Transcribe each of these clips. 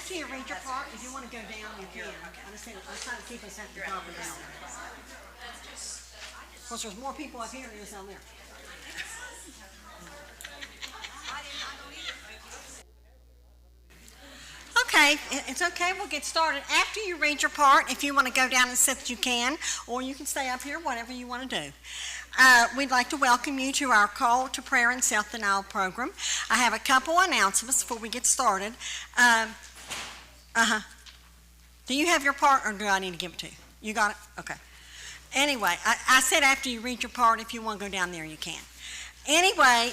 after you read your part, if you want to go down, you can. I'm trying to keep us at the top and down. Of course, there's more people up here than there is down there. Okay, it's okay. We'll get started. After you read your part, if you want to go down and sit, you can, or you can stay up here, whatever you want to do. We'd like to welcome you to our Call to Prayer and Self-Denial program. I have a couple announcements before we get started. Do you have your part, or do I need to give it to you? You got it? Okay. Anyway, I said after you read your part, if you want to go down there, you can. Anyway,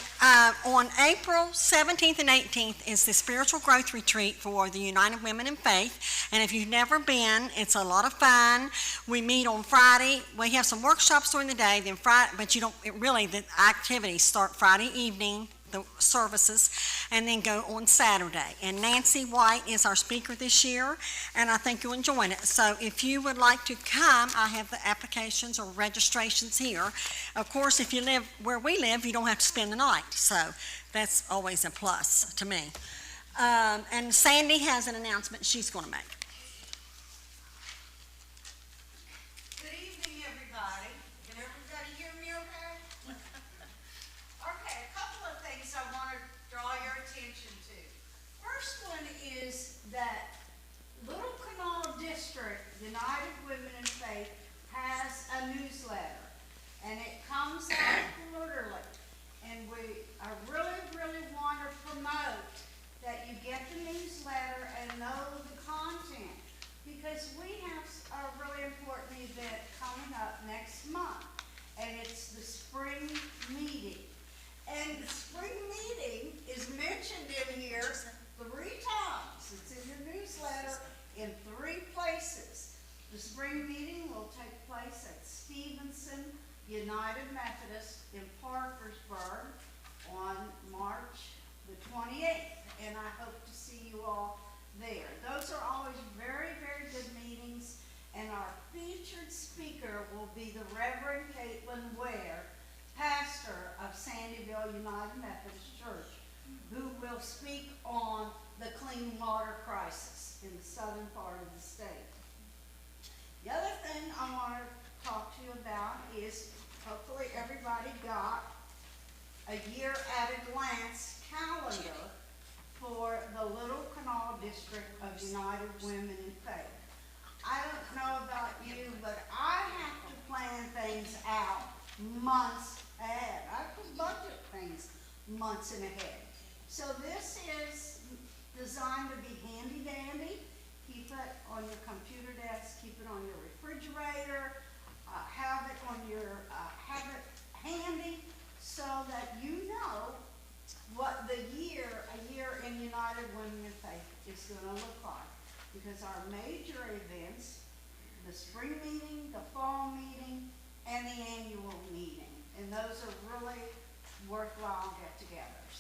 on April 17th and 18th is the Spiritual Growth Retreat for the United Women in Faith. And if you've never been, it's a lot of fun. We meet on Friday. We have some workshops during the day, then Friday, but the activities start Friday evening, the services, and then go on Saturday. And Nancy White is our speaker this year, and I think you'll enjoy it. So if you would like to come, I have the applications or registrations here. Of course, if you live where we live, you don't have to spend the night, so that's always a plus to me. And Sandy has an announcement she's going to make. That Little Kanawha District United Women in Faith has a newsletter, and it comes out quarterly, and we really want to promote that you get the newsletter and know the content, because we have a really important event coming up next month, and it's the spring meeting. And the spring meeting is mentioned in here 3 times. It's in your newsletter in 3 places. The spring meeting will take place at Stevenson United Methodist in Parkersburg on March the 28th, and I hope to see you all there. Those are always very good meetings, and our featured speaker will be the Reverend Caitlin Ware, pastor of Sandyville United Methodist Church, who will speak on the clean water crisis in the southern part of the state. The other thing I want to talk to you about is, hopefully everybody got a year at a glance calendar for the Little Kanawha District of United Women in Faith. I don't know about you, but I have to plan things out months ahead. I have to budget things months in ahead. So this is designed to be handy dandy. Keep it on your computer desk, keep it on your refrigerator, have it handy so that you know what a year in United Women in Faith is going to look like. Because our major events, the spring meeting, the fall meeting, and the annual meeting, and those are really worthwhile get-togethers.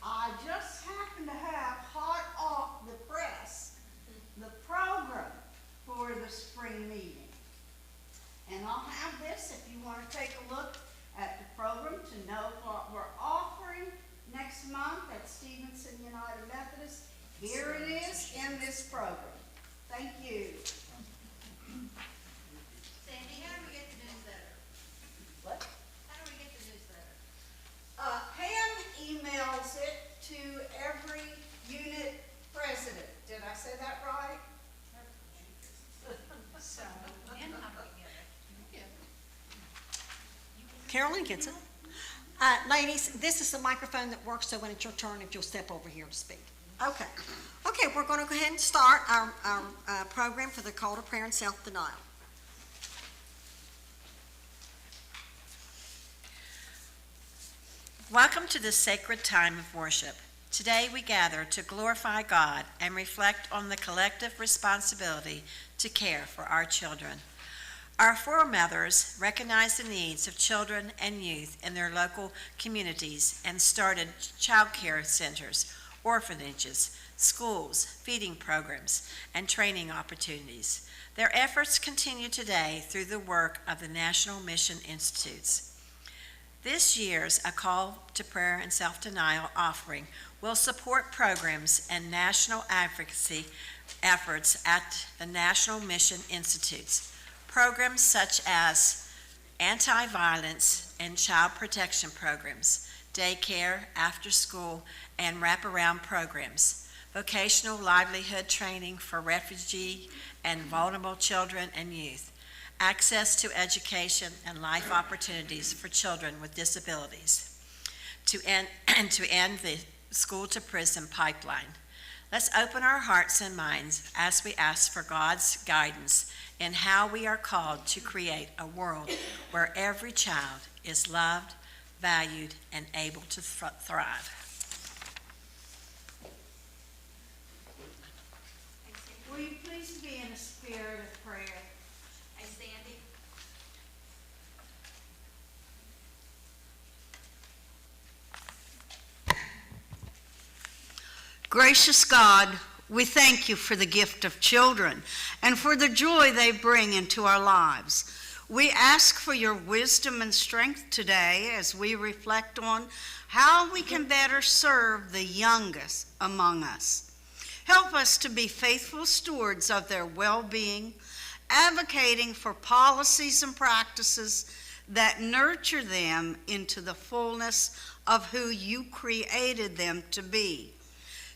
I just happen to have hot off the press the program for the spring meeting. And I'll have this if you want to take a look at the program to know what we're offering next month at Stevenson United Methodist. Here it is in this program. Thank you. Sandy, how do we get the newsletter? What? How do we get the newsletter? Pam emails it to every unit president. Did I say that right? So, and how do we get it? Carolyn gets it. Ladies, this is the microphone that works, so when it's your turn, if you'll step over here to speak. Okay, we're going to go ahead and start our program for the Call to Prayer and Self-Denial. Welcome to this sacred time of worship. Today we gather to glorify God and reflect on the collective responsibility to care for our children. Our foremothers recognized the needs of children and youth in their local communities and started child care centers, orphanages, schools, feeding programs, and training opportunities. Their efforts continue today through the work of the National Mission Institutes. This year's A Call to Prayer and Self-Denial offering will support programs and national advocacy efforts at the National Mission Institutes. Programs such as anti-violence and child protection programs, daycare, after-school, and wraparound programs, vocational livelihood training for refugee and vulnerable children and youth, access to education and life opportunities for children with disabilities, to end the school-to-prison pipeline. Let's open our hearts and minds as we ask for God's guidance in how we are called to create a world where every child is loved, valued, and able to thrive. Will you please be in a spirit of prayer? Hey, Sandy. Gracious God, we thank you for the gift of children and for the joy they bring into our lives. We ask for your wisdom and strength today as we reflect on how we can better serve the youngest among us. Help us to be faithful stewards of their well-being, advocating for policies and practices that nurture them into the fullness of who you created them to be.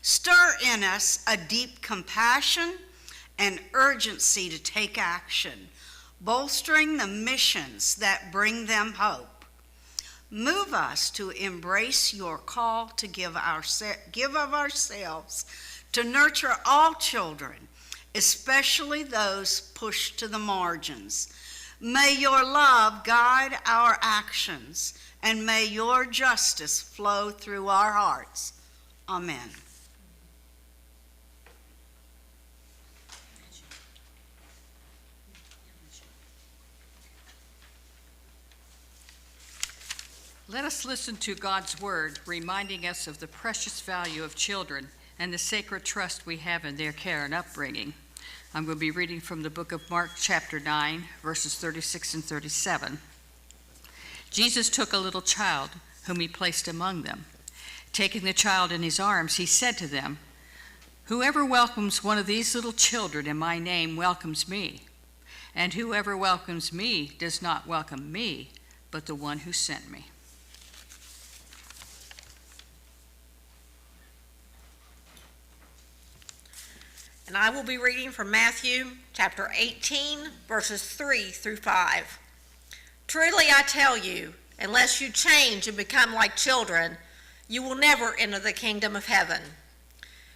Stir in us a deep compassion and urgency to take action, bolstering the missions that bring them hope. Move us to embrace your call to give of ourselves to nurture all children, especially those pushed to the margins. May your love guide our actions, and may your justice flow through our hearts. Amen. Let us listen to God's word, reminding us of the precious value of children and the sacred trust we have in their care and upbringing. I'm going to be reading from the book of Mark, chapter 9, verses 36 and 37. Jesus took a little child, whom he placed among them. Taking the child in his arms, he said to them, "Whoever welcomes one of these little children in my name welcomes me, and whoever welcomes me does not welcome me, but the one who sent me." And I will be reading from Matthew chapter 18, verses 3 through 5. Truly I tell you, unless you change and become like children, you will never enter the kingdom of heaven.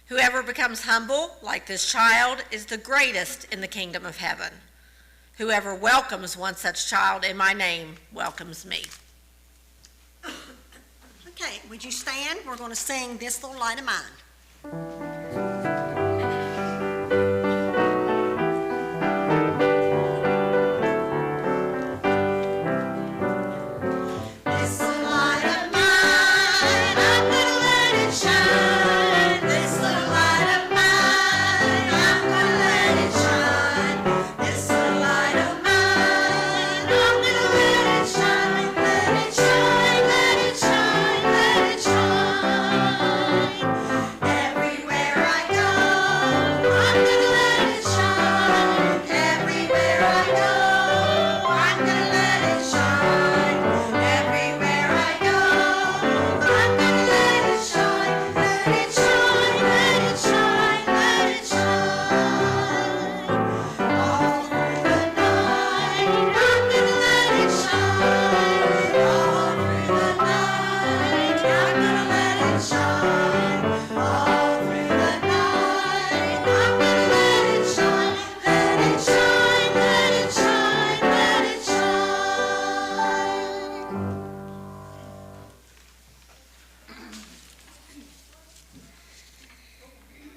Whoever becomes humble like this child is the greatest in the kingdom of heaven. Whoever welcomes one such child in my name welcomes me. Okay, would you stand? We're going to sing This Little Light of Mine.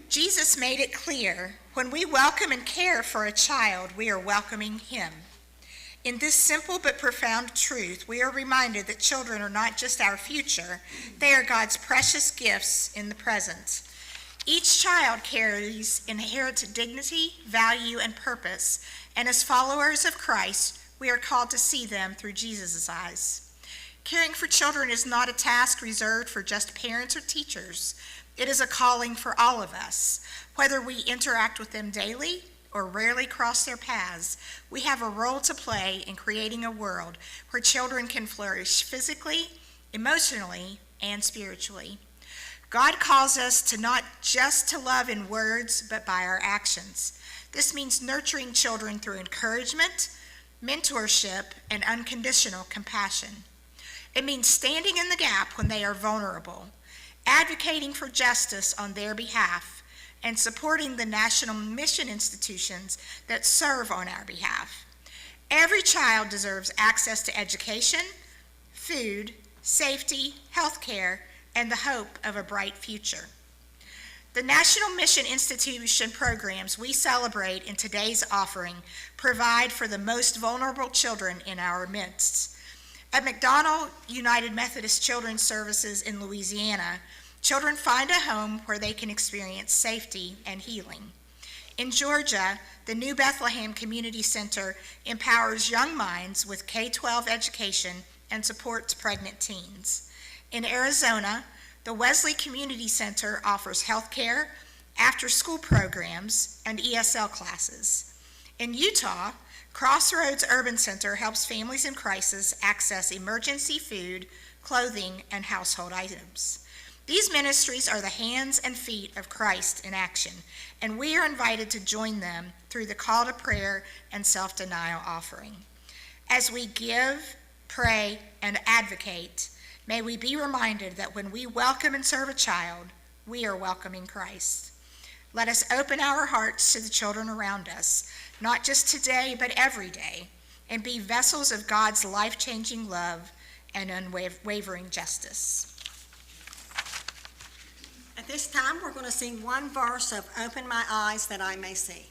Jesus made it clear, when we welcome and care for a child, we are welcoming him. In this simple but profound truth, we are reminded that children are not just our future, they are God's precious gifts in the present. Each child carries inherent dignity, value, and purpose, and as followers of Christ, we are called to see them through Jesus' eyes. Caring for children is not a task reserved for just parents or teachers, It is a calling for all of us. Whether we interact with them daily or rarely cross their paths, we have a role to play in creating a world where children can flourish physically, emotionally, and spiritually. God calls us to not just to love in words, but by our actions. This means nurturing children through encouragement, mentorship, and unconditional compassion. It means standing in the gap when they are vulnerable, advocating for justice on their behalf, and supporting the national mission institutions that serve on our behalf. Every child deserves access to education, food, safety, health care, and the hope of a bright future. The National Mission Institution programs we celebrate in today's offering provide for the most vulnerable children in our midst. At McDonald United Methodist Children's Services in Louisiana, children find a home where they can experience safety and healing. In Georgia, the New Bethlehem Community Center empowers young minds with K-12 education and supports pregnant teens. In Arizona, the Wesley Community Center offers health care, after-school programs, and ESL classes. In Utah, Crossroads Urban Center helps families in crisis access emergency food, clothing, and household items. These ministries are the hands and feet of Christ in action, and we are invited to join them through the call to prayer and self-denial offering. As we give, pray, and advocate, may we be reminded that when we welcome and serve a child, we are welcoming Christ. Let us open our hearts to the children around us, not just today, but every day, and be vessels of God's life-changing love and unwavering justice. At this time, we're going to sing one verse of Open My Eyes That I May See.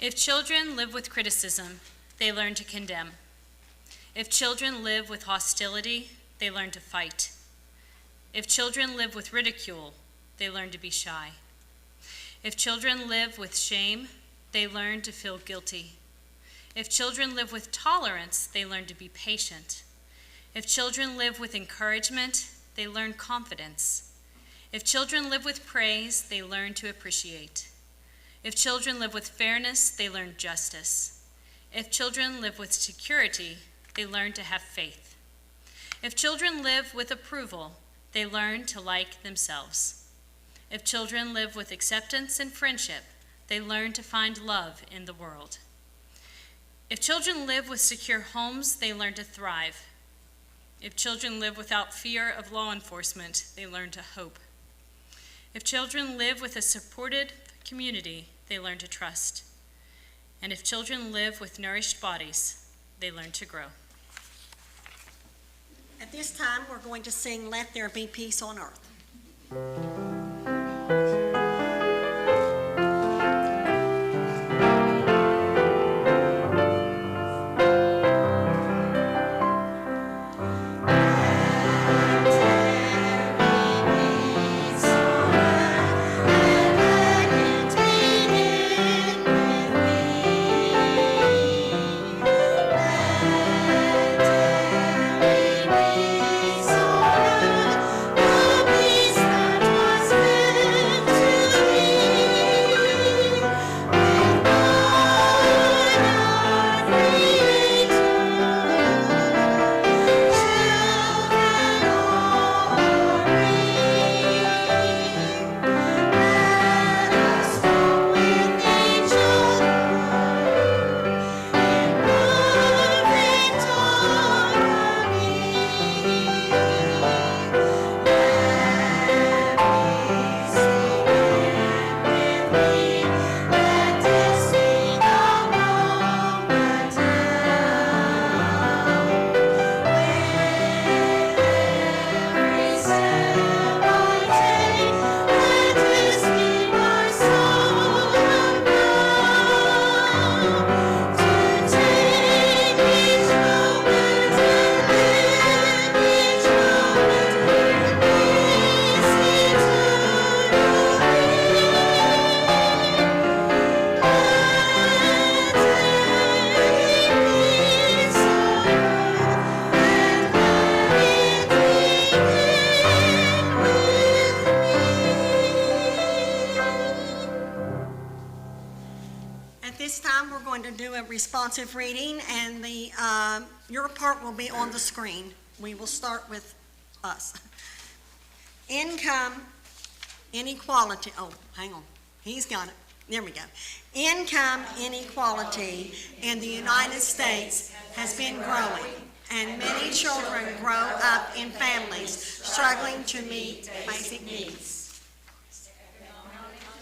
If children live with criticism, they learn to condemn. If children live with hostility, they learn to fight. If children live with ridicule, they learn to be shy. If children live with shame, they learn to feel guilty. If children live with tolerance, they learn to be patient. If children live with encouragement, they learn confidence. If children live with praise, they learn to appreciate. If children live with fairness, they learn justice. If children live with security, they learn to have faith. If children live with approval, they learn to like themselves. If children live with acceptance and friendship, they learn to find love in the world. If children live with secure homes, they learn to thrive. If children live without fear of law enforcement, they learn to hope. If children live with a supported community, they learn to trust. And if children live with nourished bodies, they learn to grow. At this time, we're going to sing Let There Be Peace on Earth. Peace that was meant responsive reading, and your part will be on the screen. We will start with us. Income inequality, oh, hang on, he's got it, there we go. Income inequality in the United States has been growing, and many children grow up in families struggling to meet basic needs.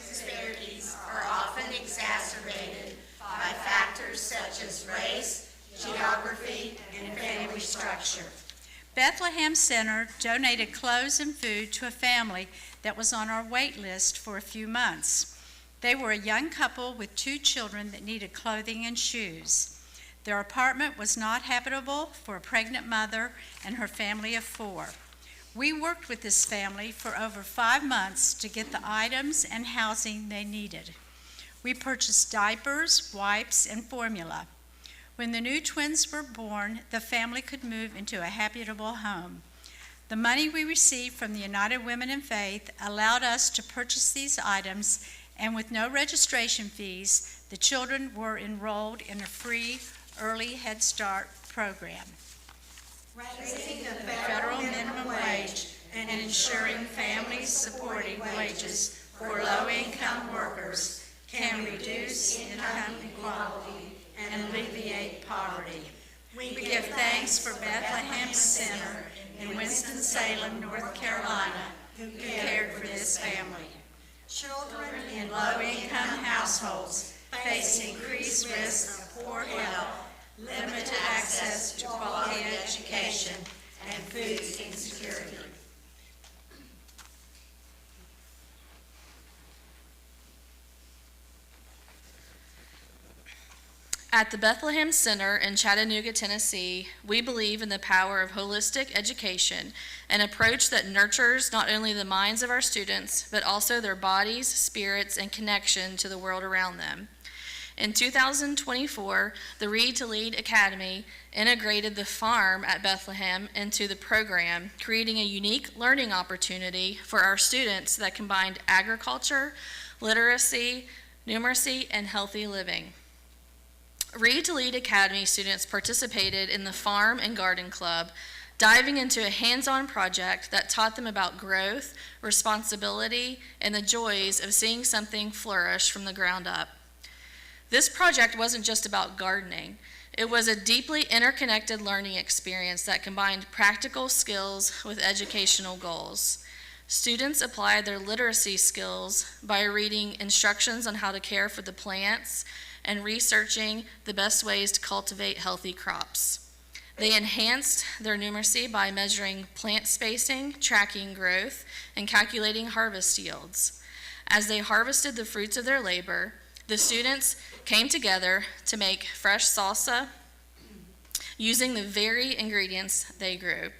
Disparities are often exacerbated by factors such as race, geography, and family structure. Bethlehem Center donated clothes and food to a family that was on our wait list for a few months. They were a young couple with 2 children that needed clothing and shoes. Their apartment was not habitable for a pregnant mother and her family of 4. We worked with this family for over 5 months to get the items and housing they needed. We purchased diapers, wipes, and formula. When the new twins were born, the family could move into a habitable home. The money we received from the United Women in Faith allowed us to purchase these items, and with no registration fees, the children were enrolled in a free early Head Start program. Raising the Federal minimum wage and ensuring families supporting wages for low-income workers can reduce income inequality and alleviate poverty. We give thanks for Bethlehem Center in Winston-Salem, North Carolina, who cared for this family. children In low-income households face increased risk of poor health, limited access to quality education, and food insecurity. At the Bethlehem Center in Chattanooga, Tennessee, we believe in the power of holistic education, an approach that nurtures not only the minds of our students, but also their bodies, spirits, and connection to the world around them. In 2024, the Read to Lead Academy integrated the farm at Bethlehem into the program, creating a unique learning opportunity for our students that combined agriculture, literacy, numeracy, and healthy living. Read to Lead Academy students participated in the Farm and Garden Club, diving into a hands-on project that taught them about growth, responsibility, and the joys of seeing something flourish from the ground up. This project wasn't just about gardening. It was a deeply interconnected learning experience that combined practical skills with educational goals. Students applied their literacy skills by reading instructions on how to care for the plants and researching the best ways to cultivate healthy crops. They enhanced their numeracy by measuring plant spacing, tracking growth, and calculating harvest yields. As they harvested the fruits of their labor, the students came together to make fresh salsa using the very ingredients they grew.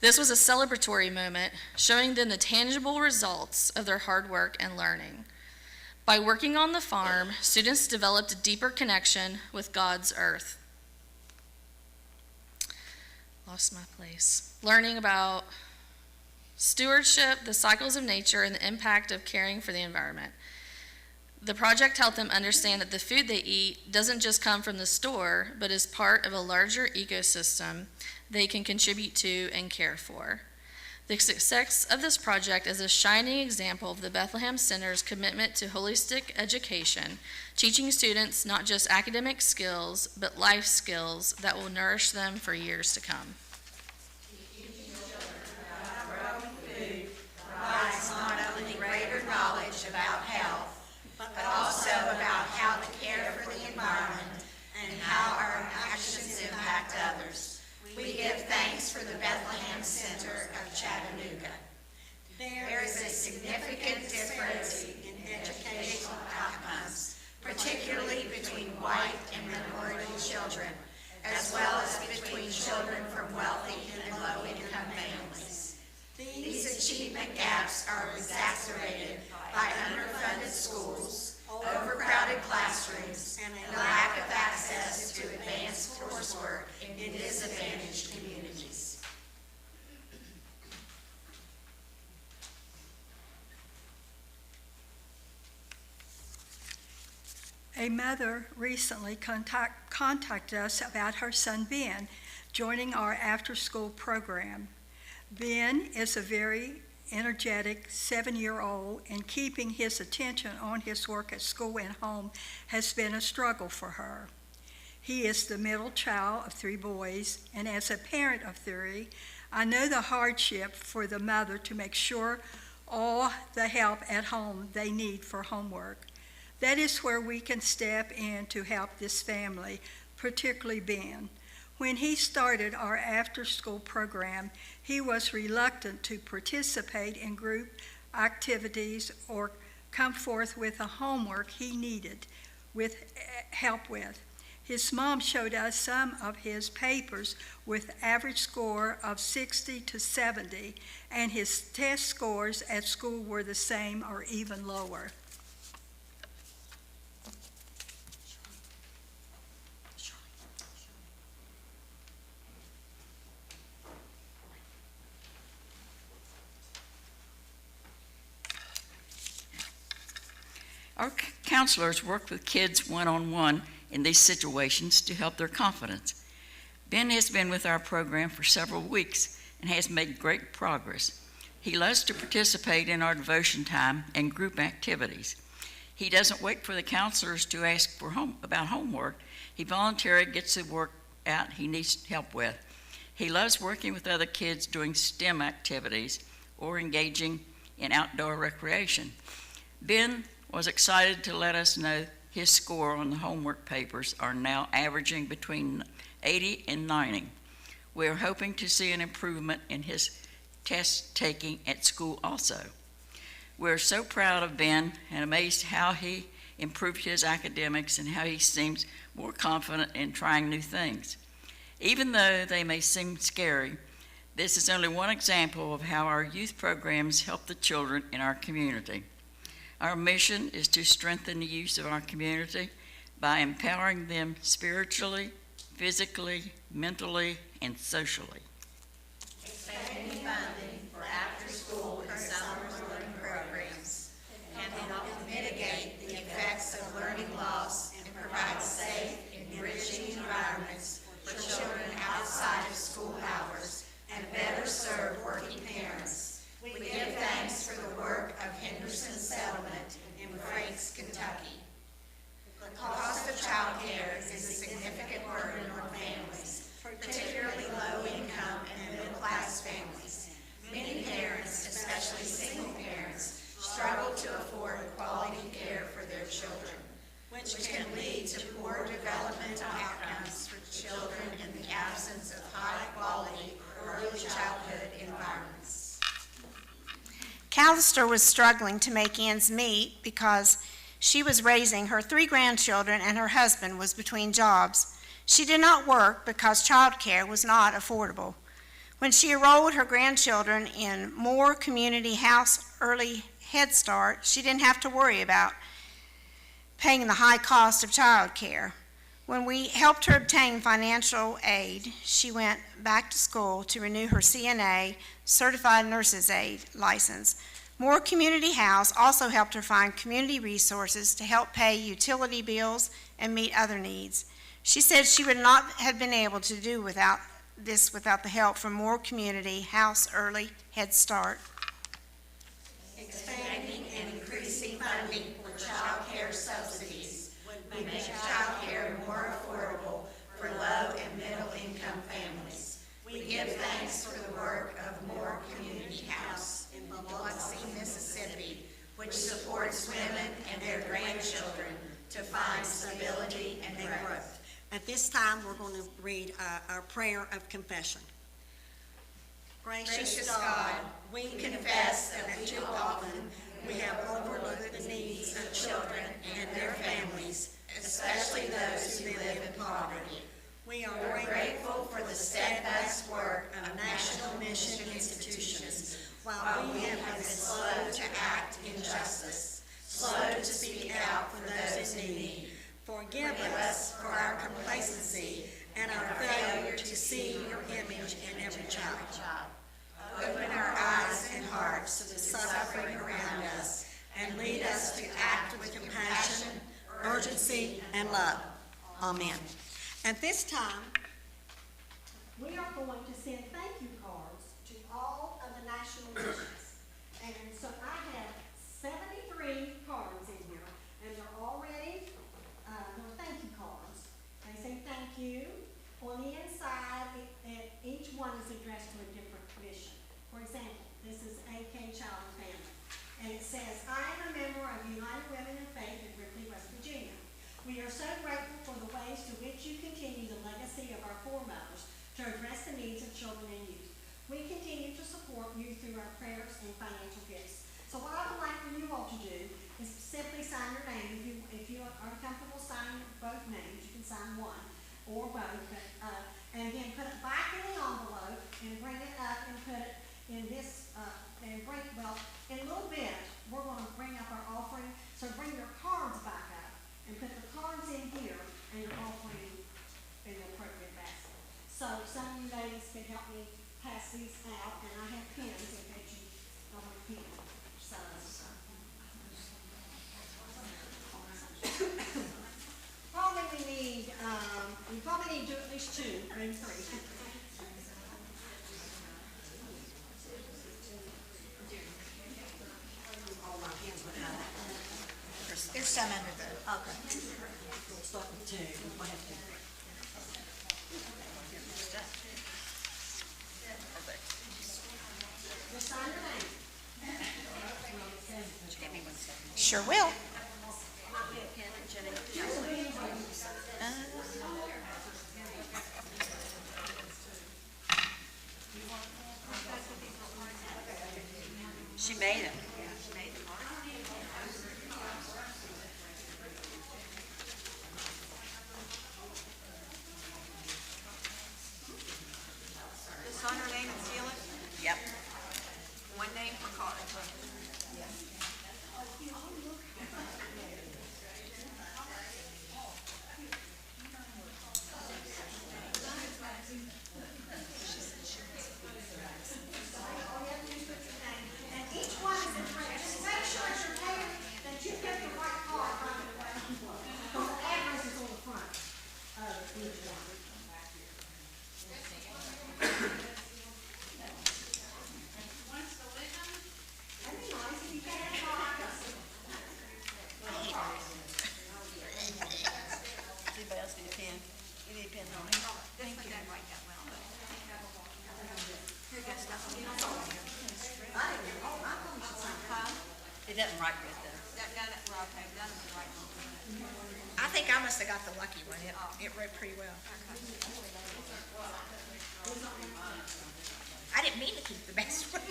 This was a celebratory moment, showing them the tangible results of their hard work and learning. By working on the farm, students developed a deeper connection with God's earth. Lost my place. Learning about stewardship, the cycles of nature, and the impact of caring for the environment. The project helped them understand that the food they eat doesn't just come from the store, but is part of a larger ecosystem they can contribute to and care for. The success of this project is a shining example of the Bethlehem Center's commitment to holistic education, teaching students not just academic skills, but life skills that will nourish them for years to come. Provides not only greater knowledge about health, but also about how to care for the environment and how our actions impact others. We give thanks for the Bethlehem Center of Chattanooga. There is a significant difference in educational outcomes, particularly between white and minority children, as well as between children from wealthy and low-income families. These achievement gaps are exacerbated by underfunded schools, overcrowded classrooms, and a lack of access to advanced coursework in disadvantaged communities. A mother recently contacted us about her son Ben joining our after-school program. Ben is a very energetic 7-year-old, and keeping his attention on his work at school and home has been a struggle for her. He is the middle child of 3 boys, and as a parent of 3, I know the hardship for the mother to make sure all the help at home they need for homework. That is where we can step in to help this family, particularly Ben. When he started our after-school program, he was reluctant to participate in group activities or come forth with the homework he needed help with. His mom showed us some of his papers with average score of 60 to 70, and his test scores at school were the same or even lower. Our counselors work with kids one-on-one in these situations to help their confidence. Ben has been with our program for several weeks and has made great progress. He loves to participate in our devotion time and group activities. He doesn't wait for the counselors to ask about homework. He voluntarily gets the work out he needs help with. He loves working with other kids doing STEM activities or engaging in outdoor recreation. Ben was excited to let us know his score on the homework papers are now averaging between 80 and 90. We are hoping to see an improvement in his test taking at school also. We're so proud of Ben and amazed how he improved his academics and how he seems more confident in trying new things. Even though they may seem scary, this is only one example of how our youth programs help the children in our community. Our mission is to strengthen the youth of our community by empowering them spiritually, physically, mentally, and socially. Expanding funding for after-school and summer learning programs can help mitigate the effects of learning loss and provide safe, enriching environments for children outside of school hours and better serve working parents. We give thanks for the work of Henderson Settlement in Franks, Kentucky. The cost of child care is a significant burden on families, particularly low-income and middle-class families. Many parents, especially single parents, struggle to afford quality care for their children, which can lead to poor developmental outcomes for children in the absence of high-quality early childhood environments. Callister was struggling to make ends meet because she was raising her 3 grandchildren and her husband was between jobs. She did not work because childcare was not affordable. When she enrolled her grandchildren in Moore Community House Early Head Start, she didn't have to worry about paying the high cost of childcare. When we helped her obtain financial aid, she went back to school to renew her CNA, Certified Nurse's Aide license. Moore Community House also helped her find community resources to help pay utility bills and meet other needs. She said she would not have been able to do without the help from Moore Community House Early Head Start. Expanding and increasing funding for child care subsidies would make child care more affordable for low and middle income families. We give thanks for the work of Moore Community House in Biloxi, Mississippi, which supports women and their grandchildren to find stability and growth. At this time, we're going to read our prayer of confession. Gracious God, we confess that too often we have overlooked the needs of children and their families, especially those who live in poverty. We are grateful for the steadfast work of national mission institutions, while we have been slow to act in justice, slow to speak out for those in need. Forgive us for our complacency and our failure to see your image in every child. Open our eyes and hearts to the suffering around us, and lead us to act with compassion, urgency, and love. Amen. At this time, we are going to send thank you cards to all of the national missions. And so I have 73 cards in here, and they're already, they're thank you cards. They say thank you. On the inside, each one is addressed to a different mission. For example, this is AK Child and Family. And it says, I am a member of United Women in Faith in Ripley, West Virginia. We are so grateful for the ways to which you continue the legacy of our foremothers to address the needs of children and youth. We continue to support you through our prayers and financial gifts. So what I would like for you all to do is simply sign your name. If you are comfortable signing both names, you can sign one or both. And then put it back in the envelope and bring it up and put it in this, in a little bit, we're going to bring up our offering. So bring your cards back up and put the cards in here and your offering in the appropriate basket. So some of you ladies can help me pass these out, and I have pens in case you don't want a pen. So, we probably need to do at least two, maybe three. There's some under the. Okay. We'll start with two. We'll have to. Just sign your name. Sure will. She made it. Just sign her name and seal it? Yep. One name per card. And each one is addressed. Just make sure as you're paying that you get the right card right away. Because the address is on the front of each one. That'd be nice if you can't have it all like us. Anybody else need a pen? You need a pen, don't you? Thank you. Write that well. Here goes stuff. It doesn't write good though. I think I must have got the lucky one. It read pretty well. I didn't mean to keep the best one.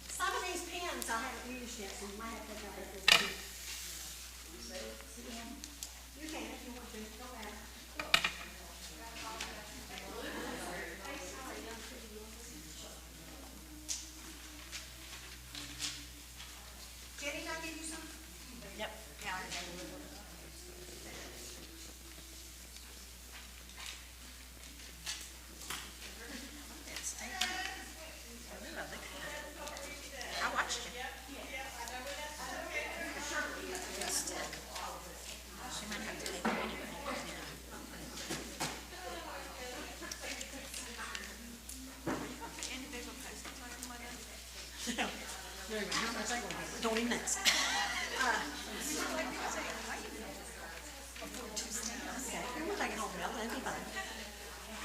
Some of these pens I haven't used yet, so you might have to go with this too. You can if you want to, don't matter. Jenny, can I give you some? Yep. I watched you. She might have to take it anyway. Don't even ask. Okay, we'll take it home now, that'd be fine.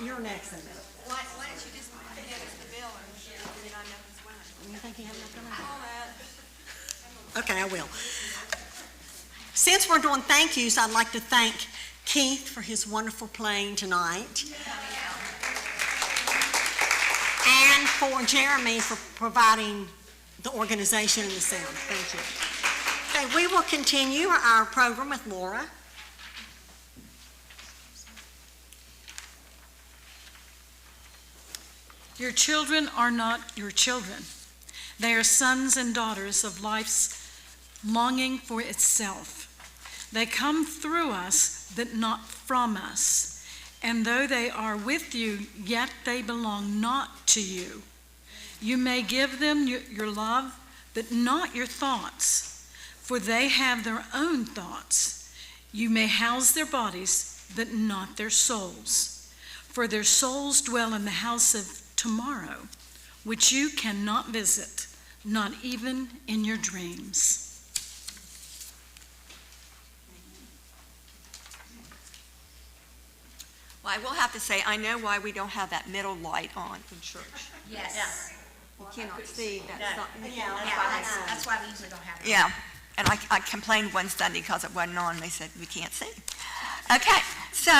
You're next then. Why don't you just hand us the bill and then I know who's winning? You think you have enough time? Okay, I will. Since we're doing thank yous, I'd like to thank Keith for his wonderful playing tonight. And for Jeremy for providing the organization and the sound. Thank you. Okay, we will continue our program with Laura. Your children are not your children. They are sons and daughters of life's longing for itself. They come through us but not from us. And though they are with you, yet they belong not to you. You may give them your love, but not your thoughts, for they have their own thoughts. You may house their bodies, but not their souls. For their souls dwell in the house of tomorrow, which you cannot visit, not even in your dreams. Well, I will have to say, I know why we don't have that middle light on in church. Yes. You cannot see that. That's why we usually don't have it. Yeah, and I complained one Sunday because it wasn't on. They said, we can't see. Okay, so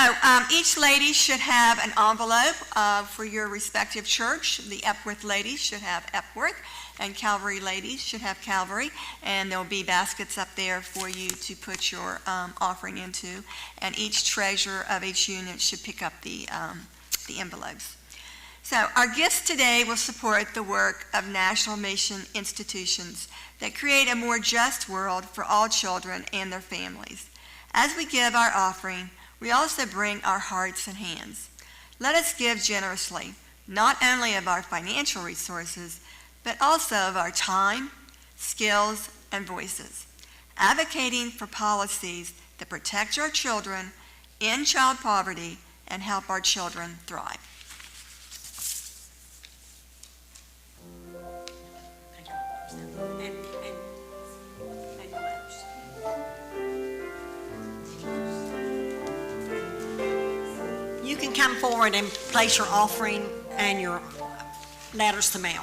each lady should have an envelope for your respective church. The Epworth ladies should have Epworth, and Calvary ladies should have Calvary, and there'll be baskets up there for you to put your offering into, and each treasurer of each unit should pick up the envelopes. So our gifts today will support the work of national mission institutions that create a more just world for all children and their families. As we give our offering, we also bring our hearts and hands. Let us give generously, not only of our financial resources, but also of our time, skills, and voices, advocating for policies that protect our children, end child poverty, and help our children thrive. You can come forward and place your offering and your letters to mail.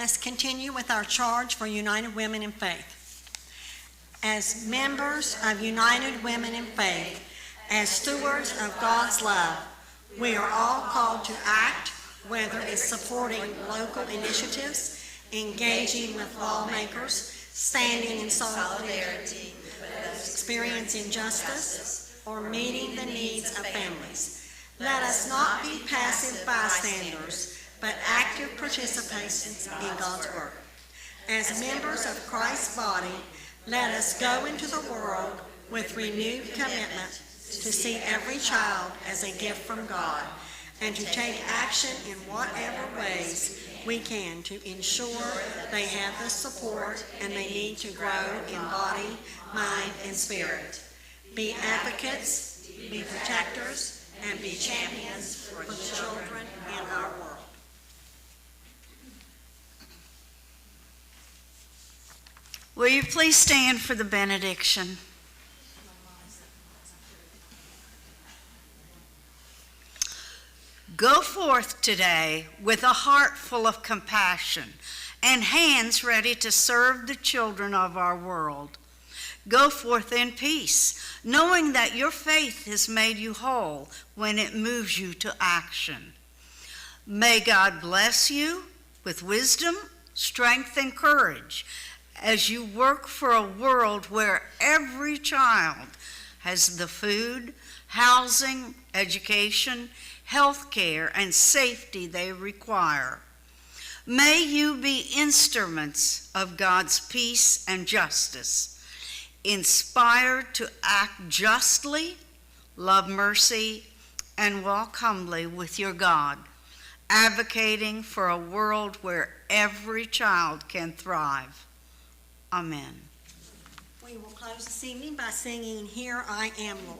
Let's continue with our charge for United Women in Faith. As members of United Women in Faith, as stewards of God's love, we are all called to act, whether it's supporting local initiatives, engaging with lawmakers, standing in solidarity with those experiencing injustice, or meeting the needs of families. Let us not be passive bystanders, but active participants in God's work. As members of Christ's body, let us go into the world with renewed commitment to see every child as a gift from God and to take action in whatever ways we can to ensure they have the support and they need to grow in body, mind, and spirit. Be advocates, be protectors, and be champions for the children in our world. Will you please stand for the benediction? Go forth today with a heart full of compassion and hands ready to serve the children of our world. Go forth in peace, knowing that your faith has made you whole when it moves you to action. May God bless you with wisdom, strength, and courage as you work for a world where every child has the food, housing, education, health care, and safety they require. May you be instruments of God's peace and justice, inspired to act justly, love mercy, and walk humbly with your God, advocating for a world where every child can thrive. Amen. We will close this evening by singing Here I Am, Lord.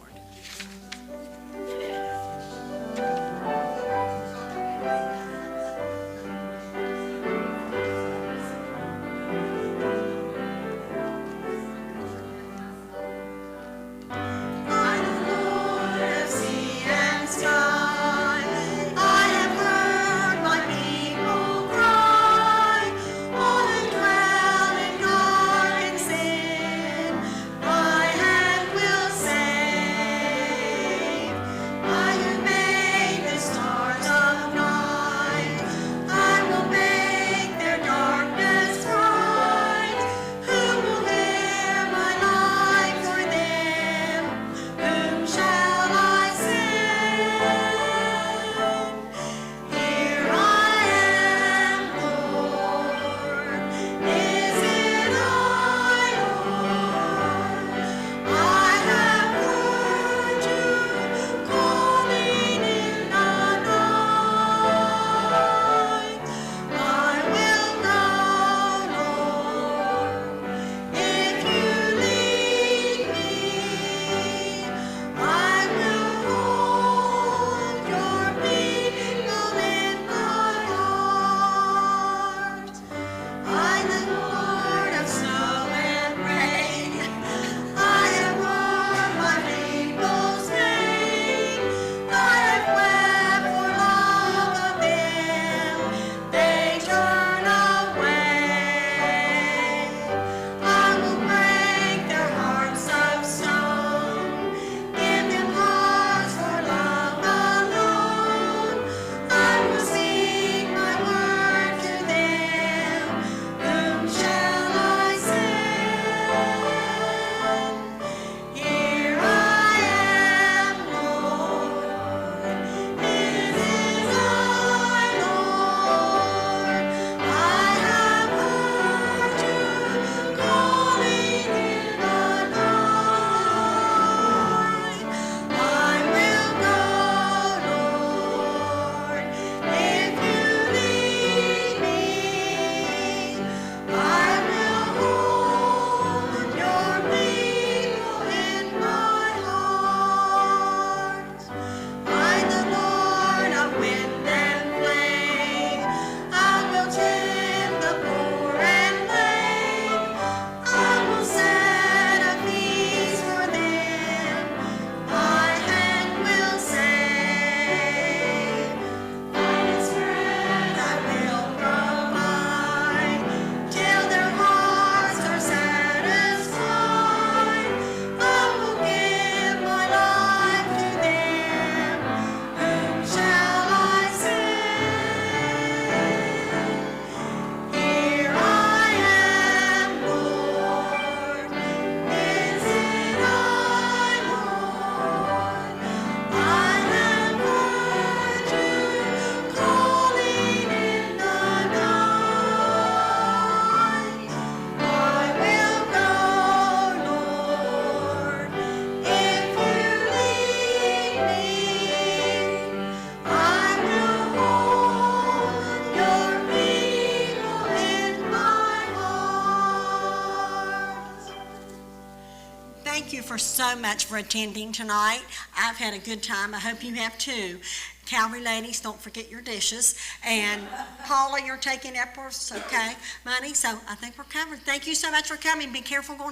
For so much for attending tonight. I've had a good time. I hope you have too. Calvary ladies, don't forget your dishes. And Paula, you're taking Epworth's, okay, money. So I think we're covered. Thank you so much for coming. Be careful going home.